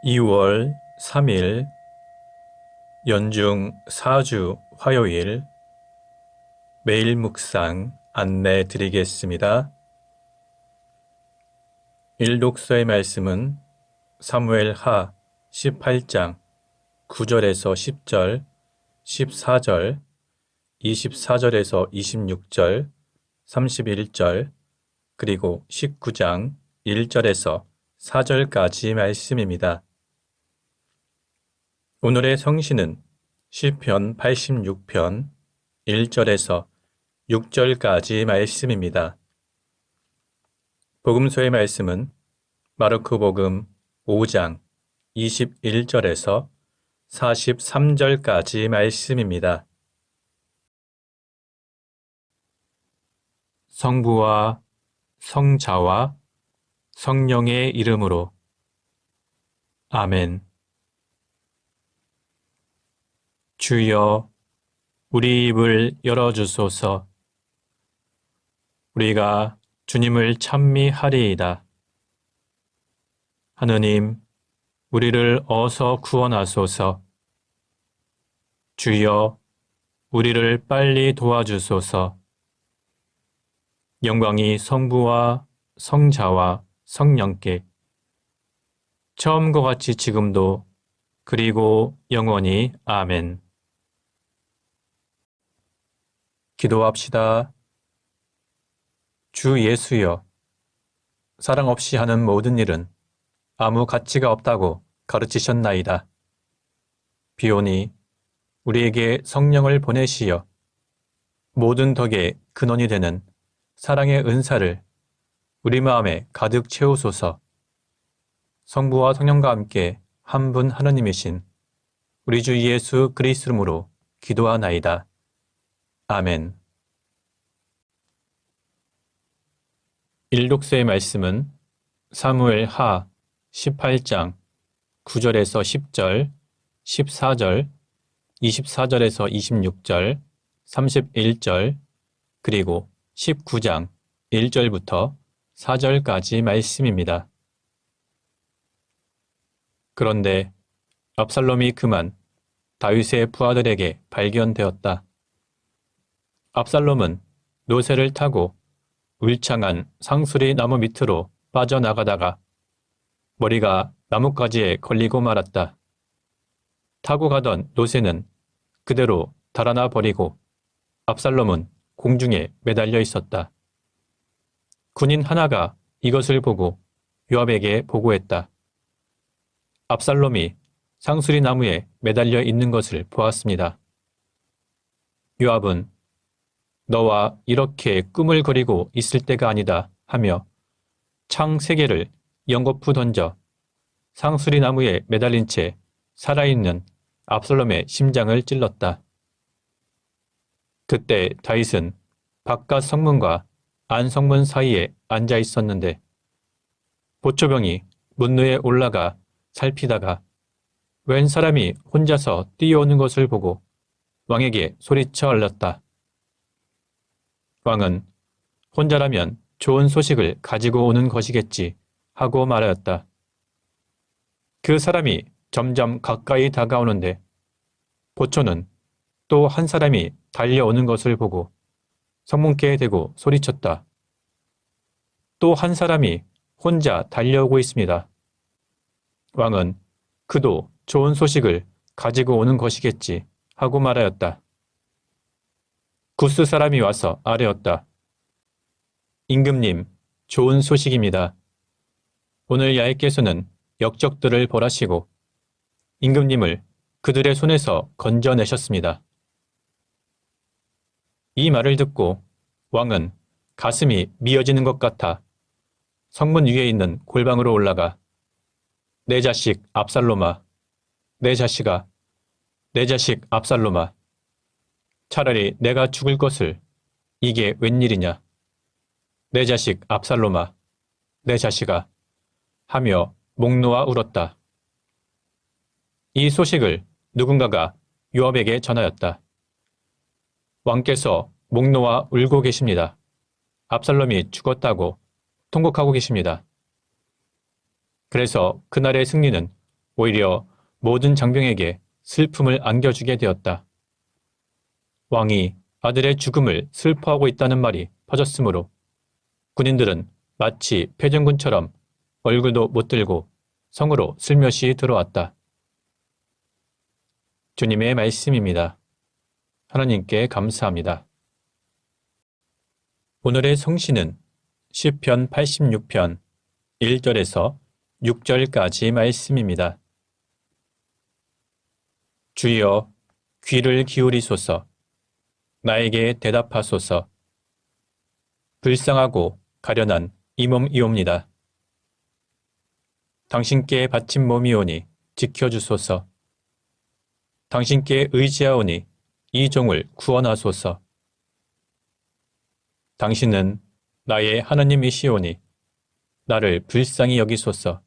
2월 3일 연중 4주 화요일 매일 묵상 안내 드리겠습니다. 일독서의 말씀은 사무엘하 18장 9절에서 10절, 14절, 24절에서 26절, 31절, 그리고 19장 1절에서 4절까지 말씀입니다. 오늘의 성신은 시편 86편 1절에서 6절까지 말씀입니다. 복음서의 말씀은 마르코복음 5장 21절에서 43절까지 말씀입니다. 성부와 성자와 성령의 이름으로 아멘. 주여, 우리 입을 열어주소서. 우리가 주님을 찬미하리이다. 하느님, 우리를 어서 구원하소서. 주여, 우리를 빨리 도와주소서. 영광이 성부와 성자와 성령께 처음과 같이 지금도 그리고 영원히 아멘. 기도합시다. 주 예수여, 사랑 없이 하는 모든 일은 아무 가치가 없다고 가르치셨나이다. 비오니 우리에게 성령을 보내시어 모든 덕의 근원이 되는 사랑의 은사를 우리 마음에 가득 채우소서. 성부와 성령과 함께 한 분 하느님이신 우리 주 예수 그리스도 이름으로 기도하나이다. 아멘. 일독서의 말씀은 사무엘하 18장 9절에서 10절, 14절, 24절에서 26절, 31절, 그리고 19장 1절부터 4절까지 말씀입니다. 그런데 압살롬이 그만 다윗의 부하들에게 발견되었다. 압살롬은 노새를 타고 울창한 상수리 나무 밑으로 빠져나가다가 머리가 나뭇가지에 걸리고 말았다. 타고 가던 노새는 그대로 달아나 버리고 압살롬은 공중에 매달려 있었다. 군인 하나가 이것을 보고 요압에게 보고했다. 압살롬이 상수리 나무에 매달려 있는 것을 보았습니다. 요압은 너와 이렇게 꿈을 그리고 있을 때가 아니다 하며 창 3개를 연거푸 던져 상수리 나무에 매달린 채 살아있는 압살롬의 심장을 찔렀다. 그때 다윗은 바깥 성문과 안 성문 사이에 앉아 있었는데 보초병이 문루에 올라가 살피다가 웬 사람이 혼자서 뛰어오는 것을 보고 왕에게 소리쳐 알렸다. 왕은 혼자라면 좋은 소식을 가지고 오는 것이겠지 하고 말하였다. 그 사람이 점점 가까이 다가오는데 보초는 또 한 사람이 달려오는 것을 보고 성문께 대고 소리쳤다. 또 한 사람이 혼자 달려오고 있습니다. 왕은 그도 좋은 소식을 가지고 오는 것이겠지 하고 말하였다. 구스 사람이 와서 아뢰었다. 임금님, 좋은 소식입니다. 오늘 야훼께서는 역적들을 벌하시고 임금님을 그들의 손에서 건져내셨습니다. 이 말을 듣고 왕은 가슴이 미어지는 것 같아 성문 위에 있는 골방으로 올라가 내 자식 압살롬아, 내 자식아, 내 자식 압살롬아, 차라리 내가 죽을 것을 이게 웬일이냐. 내 자식 압살롬아, 내 자식아 하며 목 놓아 울었다. 이 소식을 누군가가 요압에게 전하였다. 왕께서 목 놓아 울고 계십니다. 압살롬이 죽었다고 통곡하고 계십니다. 그래서 그날의 승리는 오히려 모든 장병에게 슬픔을 안겨주게 되었다. 왕이 아들의 죽음을 슬퍼하고 있다는 말이 퍼졌으므로 군인들은 마치 패전군처럼 얼굴도 못 들고 성으로 슬며시 들어왔다. 주님의 말씀입니다. 하나님께 감사합니다. 오늘의 성시는 시편 86편 1절에서 6절까지 말씀입니다. 주여, 귀를 기울이소서. 나에게 대답하소서. 불쌍하고 가련한 이 몸이옵니다. 당신께 바친 몸이오니 지켜주소서. 당신께 의지하오니 이 종을 구원하소서. 당신은 나의 하나님이시오니 나를 불쌍히 여기소서.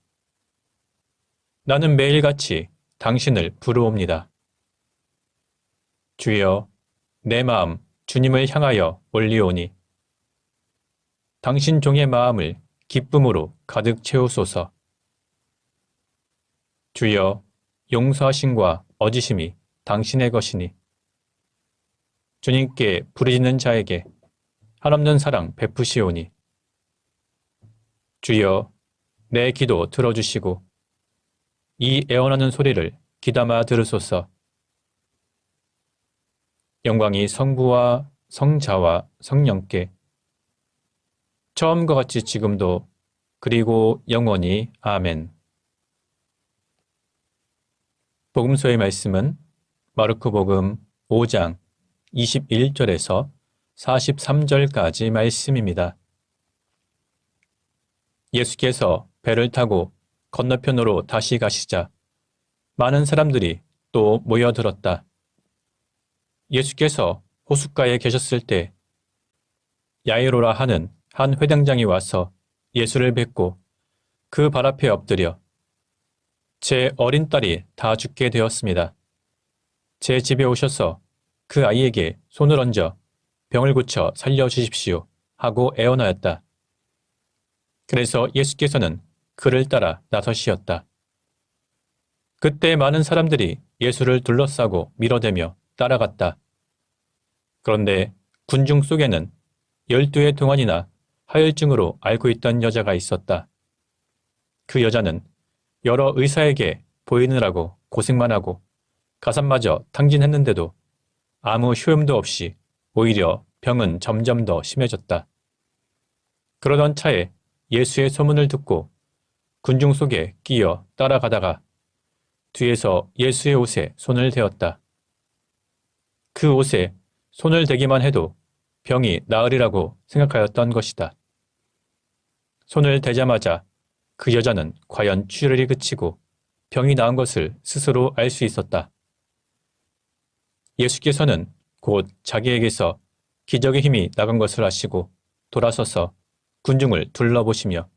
나는 매일같이 당신을 부르옵니다. 주여, 내 마음 주님을 향하여 올리오니 당신 종의 마음을 기쁨으로 가득 채우소서. 주여, 용서하심과 어지심이 당신의 것이니 주님께 부르짖는 자에게 한없는 사랑 베푸시오니 주여, 내 기도 들어주시고 이 애원하는 소리를 귀담아 들으소서. 영광이 성부와 성자와 성령께 처음과 같이 지금도 그리고 영원히 아멘. 복음서의 말씀은 마르코복음 5장 21절에서 43절까지 말씀입니다. 예수께서 배를 타고 건너편으로 다시 가시자 많은 사람들이 또 모여들었다. 예수께서 호숫가에 계셨을 때 야이로라 하는 한 회당장이 와서 예수를 뵙고 그 발 앞에 엎드려 제 어린 딸이 다 죽게 되었습니다. 제 집에 오셔서 그 아이에게 손을 얹어 병을 고쳐 살려주십시오 하고 애원하였다. 그래서 예수께서는 그를 따라 나서시었다. 그때 많은 사람들이 예수를 둘러싸고 밀어대며 따라갔다. 그런데 군중 속에는 12의 동안이나 하혈증으로 앓고 있던 여자가 있었다. 그 여자는 여러 의사에게 보이느라고 고생만 하고 가산마저 탕진했는데도 아무 효험도 없이 오히려 병은 점점 더 심해졌다. 그러던 차에 예수의 소문을 듣고 군중 속에 끼어 따라가다가 뒤에서 예수의 옷에 손을 대었다. 그 옷에 손을 대기만 해도 병이 나으리라고 생각하였던 것이다. 손을 대자마자 그 여자는 과연 출혈이 그치고 병이 나은 것을 스스로 알 수 있었다. 예수께서는 곧 자기에게서 기적의 힘이 나간 것을 아시고 돌아서서 군중을 둘러보시며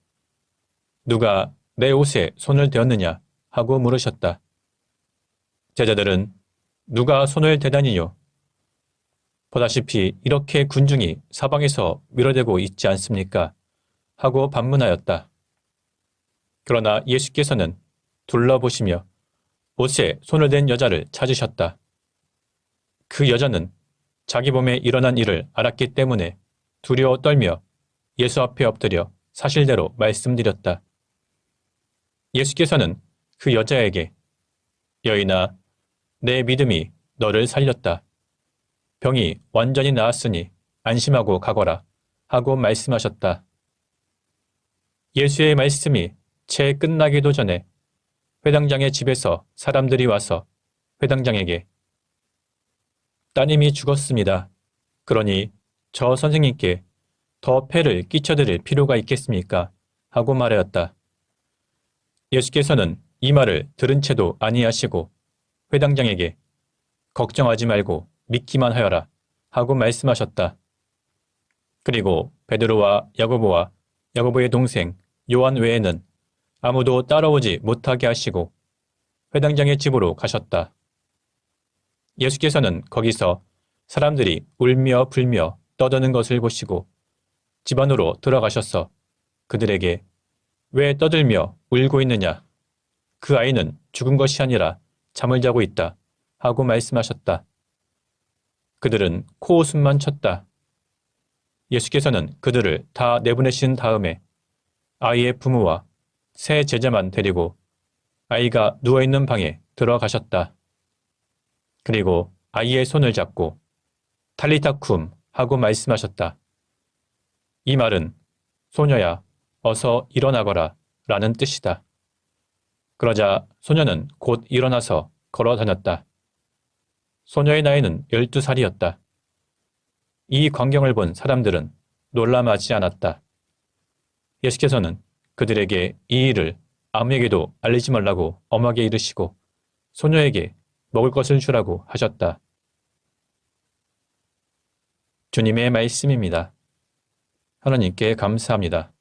누가 내 옷에 손을 대었느냐 하고 물으셨다. 제자들은 누가 손을 대다니요? 보다시피 이렇게 군중이 사방에서 밀어대고 있지 않습니까? 하고 반문하였다. 그러나 예수께서는 둘러보시며 옷에 손을 댄 여자를 찾으셨다. 그 여자는 자기 몸에 일어난 일을 알았기 때문에 두려워 떨며 예수 앞에 엎드려 사실대로 말씀드렸다. 예수께서는 그 여자에게 여인아, 내 믿음이 너를 살렸다. 병이 완전히 나았으니 안심하고 가거라 하고 말씀하셨다. 예수의 말씀이 채 끝나기도 전에 회당장의 집에서 사람들이 와서 회당장에게 따님이 죽었습니다. 그러니 저 선생님께 더 폐를 끼쳐드릴 필요가 있겠습니까? 하고 말하였다. 예수께서는 이 말을 들은 채도 아니하시고 회당장에게 걱정하지 말고 믿기만 하여라 하고 말씀하셨다. 그리고 베드로와 야고보와 야고보의 동생 요한 외에는 아무도 따라오지 못하게 하시고 회당장의 집으로 가셨다. 예수께서는 거기서 사람들이 울며 불며 떠드는 것을 보시고 집 안으로 들어가셔서 그들에게 왜 떠들며 울고 있느냐? 그 아이는 죽은 것이 아니라 잠을 자고 있다 하고 말씀하셨다. 그들은 코웃음만 쳤다. 예수께서는 그들을 다 내보내신 다음에 아이의 부모와 세 제자만 데리고 아이가 누워있는 방에 들어가셨다. 그리고 아이의 손을 잡고 탈리타 쿰 하고 말씀하셨다. 이 말은 소녀야 어서 일어나거라 라는 뜻이다. 그러자 소녀는 곧 일어나서 걸어 다녔다. 소녀의 나이는 12살이었다. 이 광경을 본 사람들은 놀라마지 않았다. 예수께서는 그들에게 이 일을 아무에게도 알리지 말라고 엄하게 이르시고 소녀에게 먹을 것을 주라고 하셨다. 주님의 말씀입니다. 하나님께 감사합니다.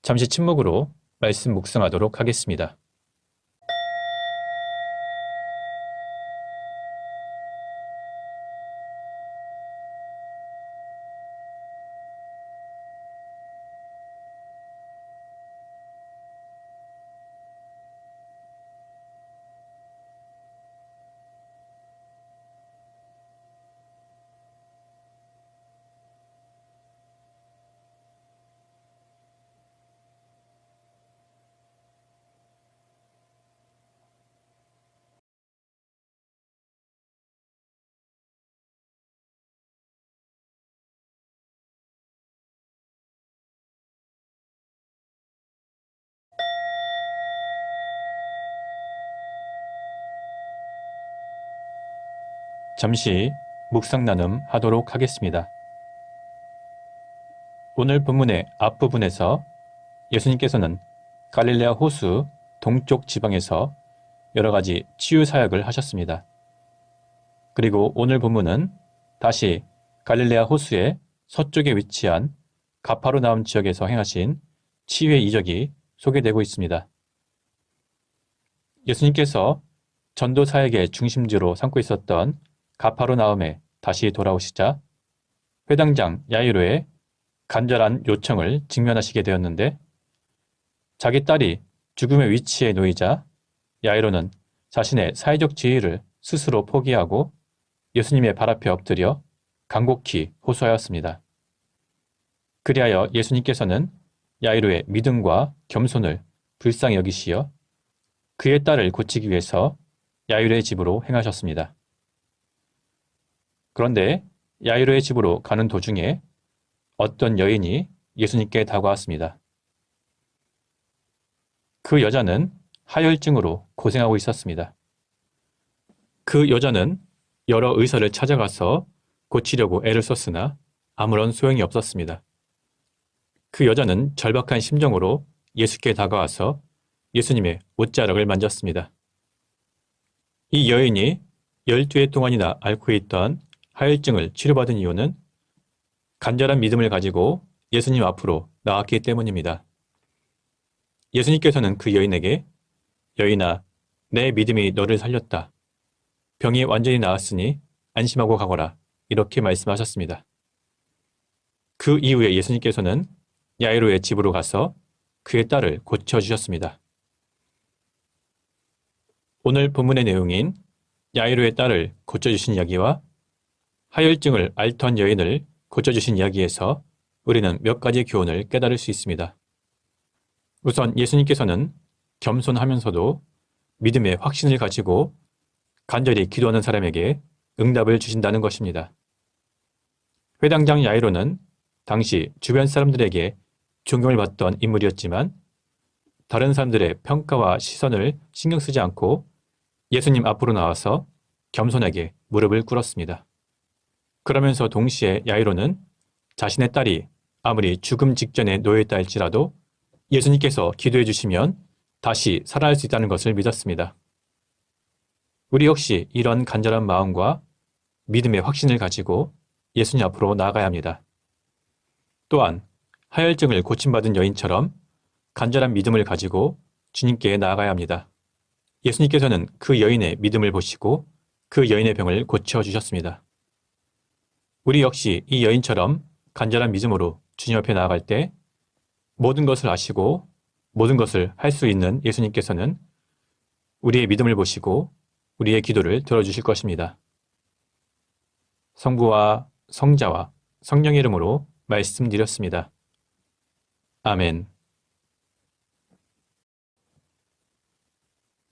잠시 침묵으로 말씀 묵상하도록 하겠습니다. 잠시 묵상 나눔 하도록 하겠습니다. 오늘 본문의 앞부분에서 예수님께서는 갈릴레아 호수 동쪽 지방에서 여러 가지 치유 사역을 하셨습니다. 그리고 오늘 본문은 다시 갈릴레아 호수의 서쪽에 위치한 가파르나움 지역에서 행하신 치유의 이적이 소개되고 있습니다. 예수님께서 전도 사역의 중심지로 삼고 있었던 가파르나움에 다시 돌아오시자 회당장 야이로의 간절한 요청을 직면하시게 되었는데 자기 딸이 죽음의 위치에 놓이자 야이로는 자신의 사회적 지위를 스스로 포기하고 예수님의 발 앞에 엎드려 간곡히 호소하였습니다. 그리하여 예수님께서는 야이로의 믿음과 겸손을 불쌍히 여기시어 그의 딸을 고치기 위해서 야이로의 집으로 행하셨습니다. 그런데 야이로의 집으로 가는 도중에 어떤 여인이 예수님께 다가왔습니다. 그 여자는 하혈증으로 고생하고 있었습니다. 그 여자는 여러 의사를 찾아가서 고치려고 애를 썼으나 아무런 소용이 없었습니다. 그 여자는 절박한 심정으로 예수께 다가와서 예수님의 옷자락을 만졌습니다. 이 여인이 12해 동안이나 앓고 있던 하혈증을 치료받은 이유는 간절한 믿음을 가지고 예수님 앞으로 나왔기 때문입니다. 예수님께서는 그 여인에게 여인아, 내 믿음이 너를 살렸다. 병이 완전히 나았으니 안심하고 가거라. 이렇게 말씀하셨습니다. 그 이후에 예수님께서는 야이로의 집으로 가서 그의 딸을 고쳐주셨습니다. 오늘 본문의 내용인 야이로의 딸을 고쳐주신 이야기와 하혈증을 앓던 여인을 고쳐주신 이야기에서 우리는 몇 가지 교훈을 깨달을 수 있습니다. 우선 예수님께서는 겸손하면서도 믿음의 확신을 가지고 간절히 기도하는 사람에게 응답을 주신다는 것입니다. 회당장 야이로는 당시 주변 사람들에게 존경을 받던 인물이었지만 다른 사람들의 평가와 시선을 신경 쓰지 않고 예수님 앞으로 나와서 겸손하게 무릎을 꿇었습니다. 그러면서 동시에 야이로는 자신의 딸이 아무리 죽음 직전에 놓여있다 할지라도 예수님께서 기도해 주시면 다시 살아날 수 있다는 것을 믿었습니다. 우리 역시 이런 간절한 마음과 믿음의 확신을 가지고 예수님 앞으로 나아가야 합니다. 또한 하혈증을 고침받은 여인처럼 간절한 믿음을 가지고 주님께 나아가야 합니다. 예수님께서는 그 여인의 믿음을 보시고 그 여인의 병을 고쳐주셨습니다. 우리 역시 이 여인처럼 간절한 믿음으로 주님 앞에 나아갈 때 모든 것을 아시고 모든 것을 할 수 있는 예수님께서는 우리의 믿음을 보시고 우리의 기도를 들어주실 것입니다. 성부와 성자와 성령의 이름으로 말씀드렸습니다. 아멘.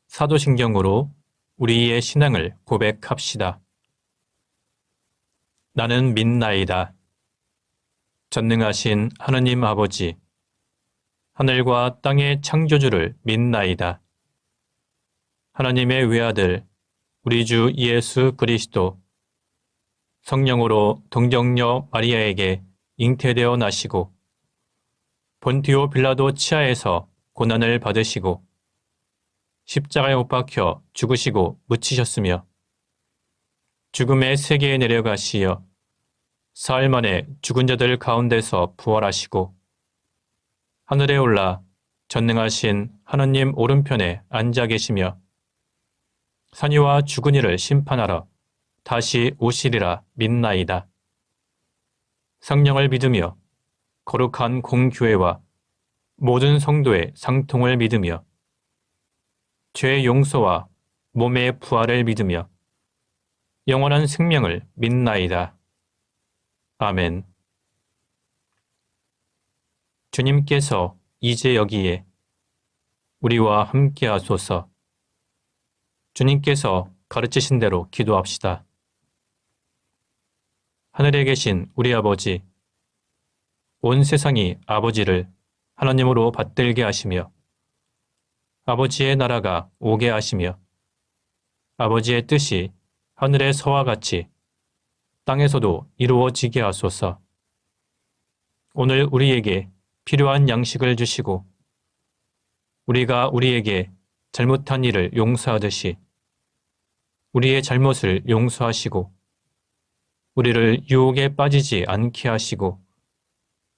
사도신경으로 우리의 신앙을 고백합시다. 나는 믿나이다. 전능하신 하느님 아버지, 하늘과 땅의 창조주를 믿나이다. 하나님의 외아들, 우리 주 예수 그리스도, 성령으로 동정녀 마리아에게 잉태되어 나시고, 본디오 빌라도 치하에서 고난을 받으시고, 십자가에 못 박혀 죽으시고 묻히셨으며, 죽음의 세계에 내려가시어 사흘 만에 죽은 자들 가운데서 부활하시고, 하늘에 올라 전능하신 하느님 오른편에 앉아 계시며, 산이와 죽은 이를 심판하러 다시 오시리라 믿나이다. 성령을 믿으며 거룩한 공교회와 모든 성도의 상통을 믿으며 죄의 용서와 몸의 부활을 믿으며 영원한 생명을 믿나이다. 아멘. 주님께서 이제 여기에 우리와 함께 하소서. 주님께서 가르치신 대로 기도합시다. 하늘에 계신 우리 아버지, 온 세상이 아버지를 하나님으로 받들게 하시며 아버지의 나라가 오게 하시며 아버지의 뜻이 하늘에서와 같이 땅에서도 이루어지게 하소서. 오늘 우리에게 필요한 양식을 주시고 우리가 우리에게 잘못한 일을 용서하듯이 우리의 잘못을 용서하시고 우리를 유혹에 빠지지 않게 하시고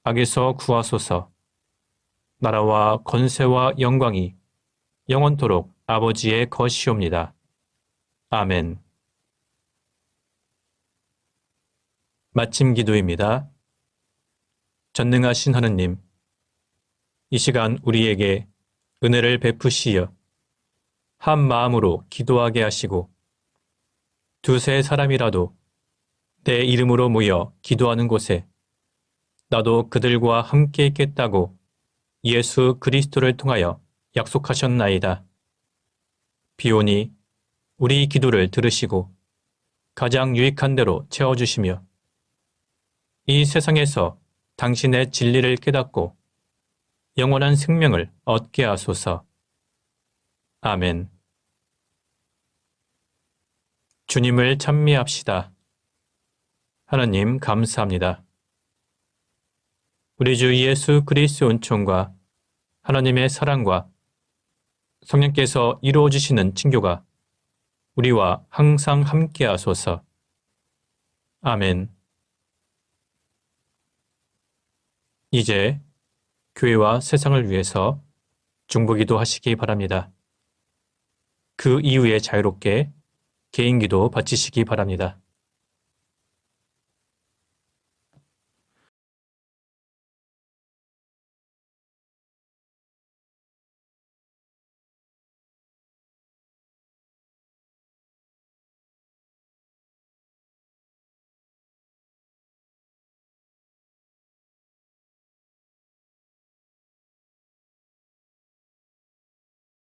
악에서 구하소서. 나라와 권세와 영광이 영원토록 아버지의 것이옵니다. 아멘. 마침 기도입니다. 전능하신 하느님, 이 시간 우리에게 은혜를 베푸시어 한 마음으로 기도하게 하시고 두세 사람이라도 내 이름으로 모여 기도하는 곳에 나도 그들과 함께 있겠다고 예수 그리스도를 통하여 약속하셨나이다. 비오니 우리 기도를 들으시고 가장 유익한 대로 채워주시며 이 세상에서 당신의 진리를 깨닫고 영원한 생명을 얻게 하소서. 아멘. 주님을 찬미합시다. 하나님 감사합니다. 우리 주 예수 그리스도의 은총과 하나님의 사랑과 성령께서 이루어 주시는 친교가 우리와 항상 함께 하소서. 아멘. 이제 교회와 세상을 위해서 중보기도 하시기 바랍니다. 그 이후에 자유롭게 개인기도 바치시기 바랍니다.